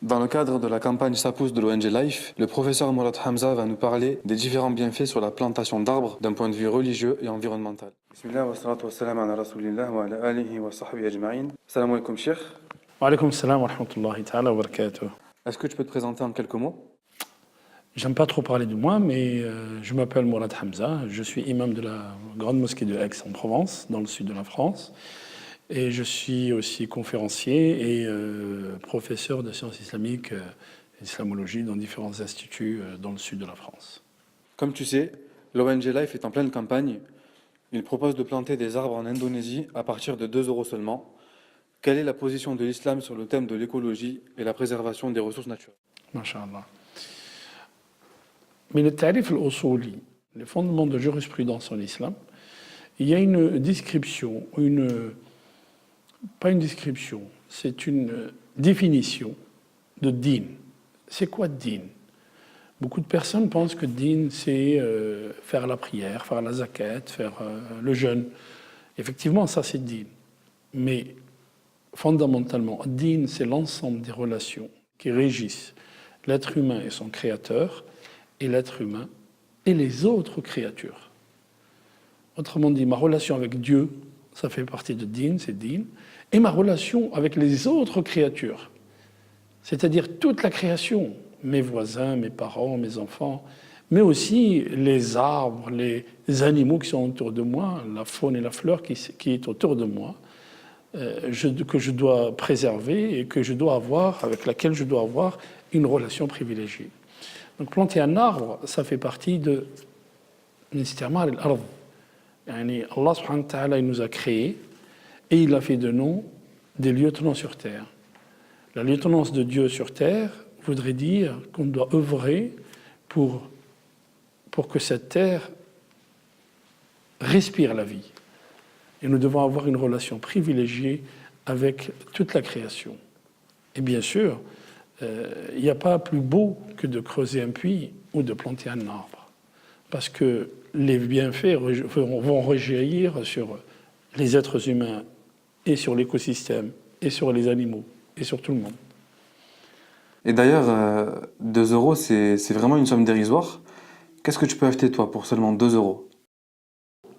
Dans le cadre de la campagne Ça pousse de l'ONG Life, le professeur Mourad Hamza va nous parler des différents bienfaits sur la plantation d'arbres d'un point de vue religieux et environnemental. Bismillah wa salatu wa salam ala rasulillah wa ala alihi wa sahbihi ajma'in. Salam alaikum cheikh. Wa alaykoum salam wa rahmatullahi ta'ala wa barakatuh. Est-ce que tu peux te présenter en quelques mots? J'aime pas trop parler de moi, mais je m'appelle Mourad Hamza. Je suis imam de la grande mosquée de Aix en Provence, dans le sud de la France. Et je suis aussi conférencier et professeur de sciences islamiques et d'islamologie dans différents instituts dans le sud de la France. Comme tu sais, l'ONG Life est en pleine campagne. Il propose de planter des arbres en Indonésie à partir de 2 € seulement. Quelle est la position de l'islam sur le thème de l'écologie et la préservation des ressources naturelles? Masha'Allah. Mais le tarif al-usuli, les fondements de jurisprudence en islam, il y a une description, pas une description, c'est une définition de din. C'est quoi din? Beaucoup de personnes pensent que din, c'est faire la prière, faire la zakat, faire le jeûne. Effectivement, ça c'est din. Mais fondamentalement, din, c'est l'ensemble des relations qui régissent l'être humain et son créateur, et l'être humain et les autres créatures. Autrement dit, ma relation avec Dieu, ça fait partie de din, c'est din, et ma relation avec les autres créatures, c'est-à-dire toute la création, mes voisins, mes parents, mes enfants, mais aussi les arbres, les animaux qui sont autour de moi, la faune et la fleur qui est autour de moi, que je dois préserver et que je dois avoir, avec laquelle je dois avoir une relation privilégiée. Donc planter un arbre, ça fait partie de l'istimar al-ard. Allah subhanahu wa ta'ala, il nous a créés et il a fait de nous des lieutenants sur terre. La lieutenance de Dieu sur terre voudrait dire qu'on doit œuvrer pour que cette terre respire la vie. Et nous devons avoir une relation privilégiée avec toute la création. Et bien sûr, il n'y a pas plus beau que de creuser un puits ou de planter un arbre. Parce que les bienfaits vont rejaillir sur les êtres humains et sur l'écosystème et sur les animaux et sur tout le monde. Et d'ailleurs, 2 € c'est vraiment une somme dérisoire. Qu'est-ce que tu peux acheter toi pour seulement 2 €?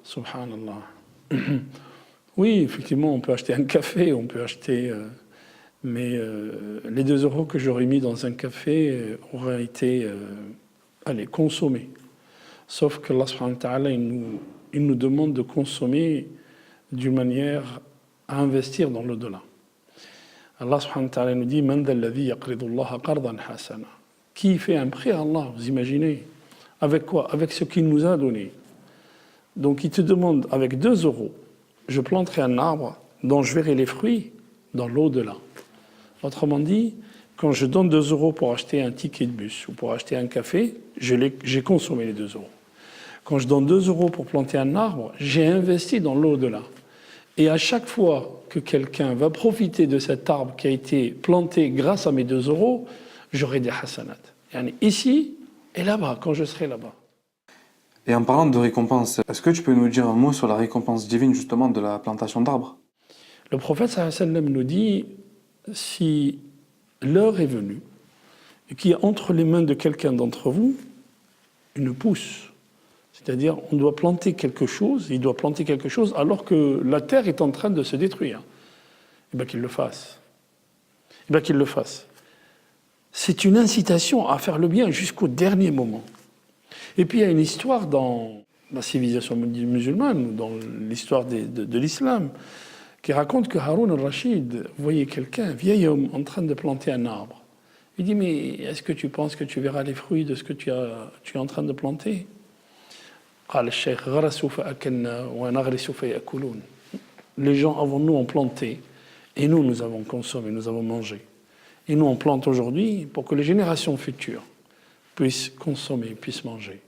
Subhanallah. Oui, effectivement, on peut acheter un café, on peut acheter... mais les 2 € que j'aurais mis dans un café auraient été consommés. Sauf que Allah subhanahu wa ta'ala, il nous demande de consommer d'une manière à investir dans l'au-delà. Allah subhanahu wa ta'ala nous dit Man dalladhi yaqridu Allah qardan hasana. Qui fait un prêt à Allah, vous imaginez? Avec quoi? Avec ce qu'il nous a donné. Donc il te demande, avec 2 €, je planterai un arbre dont je verrai les fruits dans l'au-delà. Autrement dit, quand je donne 2 € pour acheter un ticket de bus ou pour acheter un café, j'ai consommé les 2 €. Quand je donne 2 € pour planter un arbre, j'ai investi dans l'au-delà. Et à chaque fois que quelqu'un va profiter de cet arbre qui a été planté grâce à mes 2 €, j'aurai des hasanat. Ici et là-bas, quand je serai là-bas. Et en parlant de récompense, est-ce que tu peux nous dire un mot sur la récompense divine justement de la plantation d'arbres? Le prophète sallallahu alayhi wa sallam nous dit si l'heure est venue et qu'il y a entre les mains de quelqu'un d'entre vous une pousse, c'est-à-dire on doit planter quelque chose, il doit planter quelque chose alors que la terre est en train de se détruire, et bien qu'il le fasse. Et bien qu'il le fasse. C'est une incitation à faire le bien jusqu'au dernier moment. Et puis il y a une histoire dans la civilisation musulmane, dans l'histoire de l'islam, qui raconte que Haroun al-Rachid voyait quelqu'un, un vieil homme, en train de planter un arbre. Il dit, mais est-ce que tu penses que tu verras les fruits de ce que tu es en train de planter? Les gens avant nous ont planté, et nous avons consommé, nous avons mangé. Et nous, on plante aujourd'hui pour que les générations futures puissent consommer, puissent manger.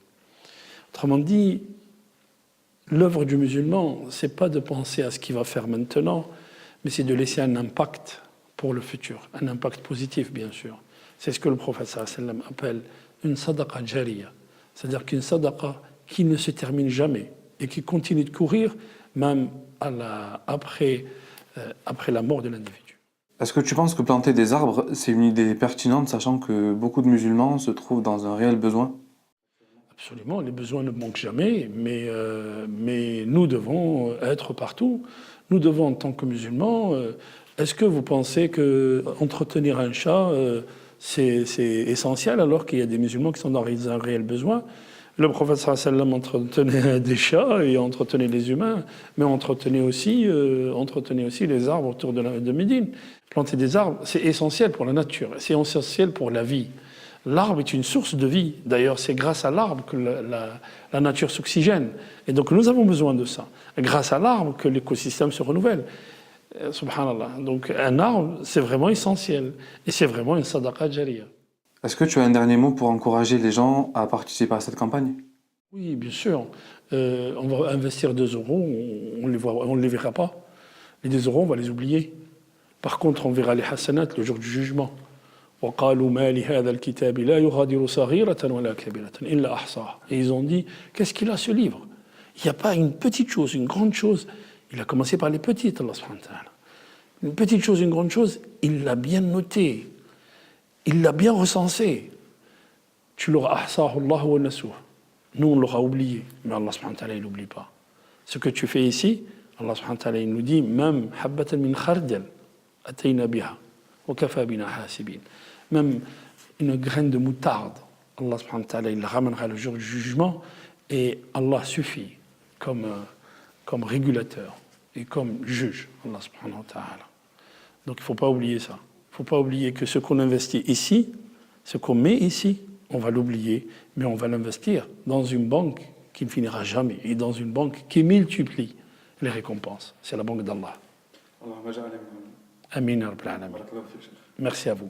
Autrement dit, l'œuvre du musulman, ce n'est pas de penser à ce qu'il va faire maintenant, mais c'est de laisser un impact pour le futur, un impact positif, bien sûr. C'est ce que le prophète sallallahu alayhi wa sallam appelle une sadaqa jariya, c'est-à-dire qu'une sadaqa qui ne se termine jamais et qui continue de courir même après la mort de l'individu. Est-ce que tu penses que planter des arbres, c'est une idée pertinente, sachant que beaucoup de musulmans se trouvent dans un réel besoin? Absolument, les besoins ne manquent jamais, mais nous devons être partout. Nous devons, en tant que musulmans, est-ce que vous pensez que entretenir un chat, c'est essentiel alors qu'il y a des musulmans qui sont dans un réel besoin? Le prophète sallallahu alayhi wa sallam entretenait des chats et entretenait les humains, mais entretenait aussi les arbres autour de Médine. Planter des arbres, c'est essentiel pour la nature, c'est essentiel pour la vie. L'arbre est une source de vie. D'ailleurs, c'est grâce à l'arbre que la nature s'oxygène. Et donc, nous avons besoin de ça. Grâce à l'arbre que l'écosystème se renouvelle. Subhanallah. Donc, un arbre, c'est vraiment essentiel. Et c'est vraiment une sadaqa jariya. Est-ce que tu as un dernier mot pour encourager les gens à participer à cette campagne? Oui, bien sûr. On va investir 2 euros, on ne les verra pas. Les 2 euros, on va les oublier. Par contre, on verra les hasanat le jour du jugement. وقالوا ما لهذا الكتاب لا يغادر صغيرة ولا كبيرة إلا أحصاها. Et ils ont dit, qu'est-ce qu'il a ce livre? Il n'y a pas une petite chose, une grande chose. Il a commencé par les petites, Allah subhanahu wa ta'ala. Une petite chose, une grande chose, il l'a bien noté. Il l'a bien recensé. Tu l'auras ahsahu Allah wa nasuh. Nous, on l'aura oublié, mais Allah subhanahu wa ta'ala, il n'oublie pas. Ce que tu fais ici, Allah subhanahu wa ta'ala, il nous dit, même habbatan min khardal, atayna biha, wa kafa bina hasibin. Même une graine de moutarde, Allah subhanahu wa ta'ala, il la ramènera le jour du jugement, et Allah suffit comme régulateur et comme juge, Allah subhanahu wa ta'ala. Donc il ne faut pas oublier ça. Il ne faut pas oublier que ce qu'on investit ici, ce qu'on met ici, on va l'oublier, mais on va l'investir dans une banque qui ne finira jamais, et dans une banque qui multiplie les récompenses. C'est la banque d'Allah. Amin. Merci à vous.